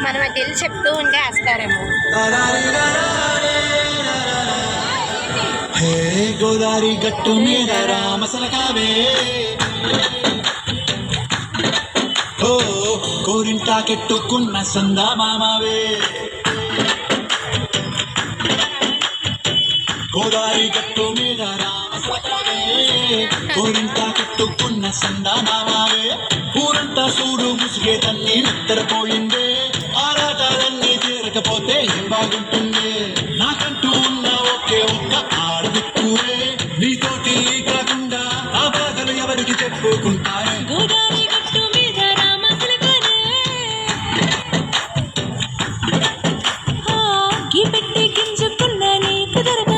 మనం అటు వెళ్ళి చెప్తూ ఉంటే వేస్తారేమో. హే గోదారి గట్టు మీద రామసలకావే, ఓ కోరింటా కెట్టుకున్న సందా మామావే. గోదారి గట్టు మీద రామసలకావే, కోరింటా కెట్టుకున్న సందా మామావే. ఊరంతా చూడు ముసిగే తన్ని నిద్రపోయిందే, ఆరాటాలన్నీ తీరకపోతే ఏం బాగుంటుంది. నాకంటూ ఉన్న ఒకే ఒక్క ఆడదిక్కువే, నీతోటి కాకుండా ఆ బాధలు ఎవరికి చెప్పుకుంటారే. గోదావరి గట్టు మీద రామసలకానే, గీ పెట్టి గింజుకున్న నీకు దొరకనే.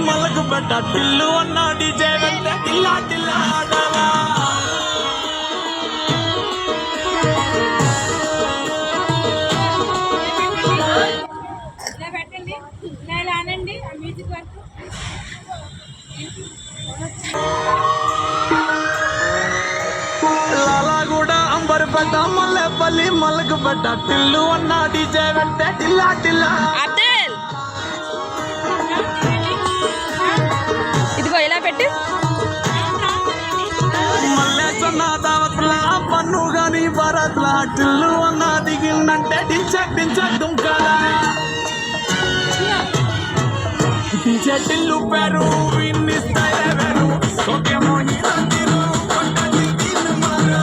మలకు బట్ట టిల్లు అన్న డీజే వెంట టిల్లా టిల్లా ఆడాలా. లాలాగూడ అంబర్పేట మల్లెపల్లి మలకు బట్ట టిల్లు అన్న డీజే వెంట టిల్లా టిల్లా. ఇదిగో ఇలా పెట్టి మల్లె సొన్న దావత్లా పన్ను గాని భరత్లా టిల్లు అన్న దిగిందంటే డించక్ డించక్ దుంకాలా. డించే టిల్లు పేరు విన్నిస్తాయే వేరు, ఓకేమో హీరో కొట్టని దిల్లు మారు.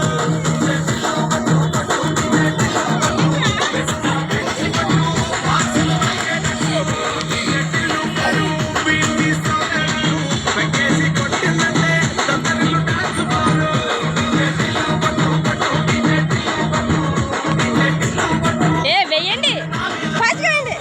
వేయండి, ఫాస్ట్ వేయండి.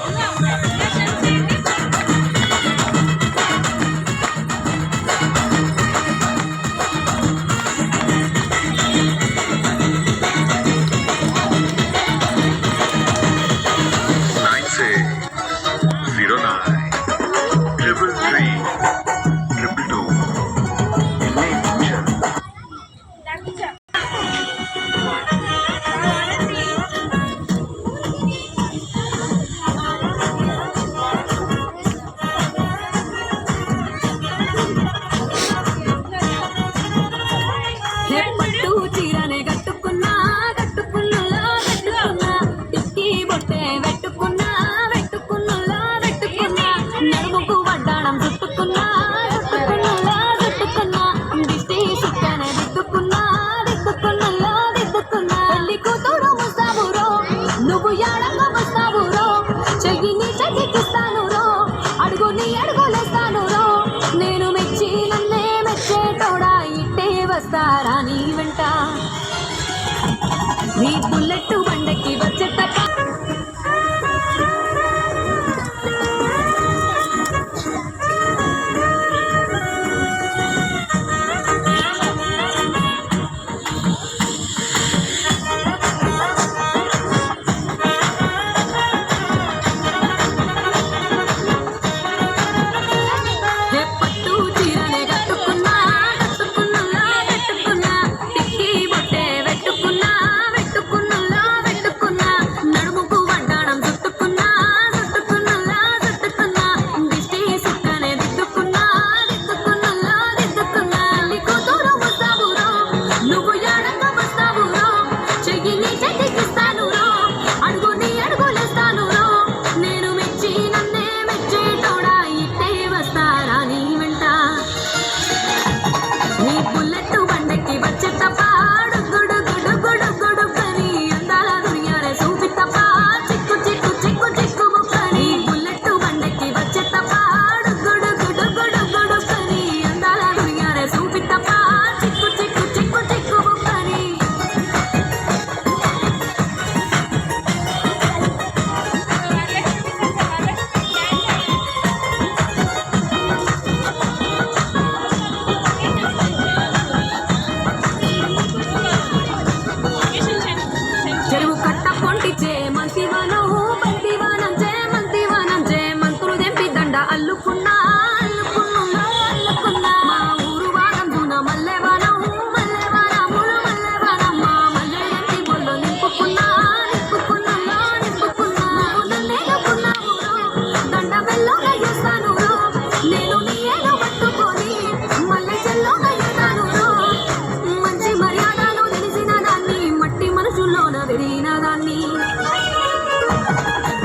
దాన్ని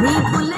నీ పుల్ల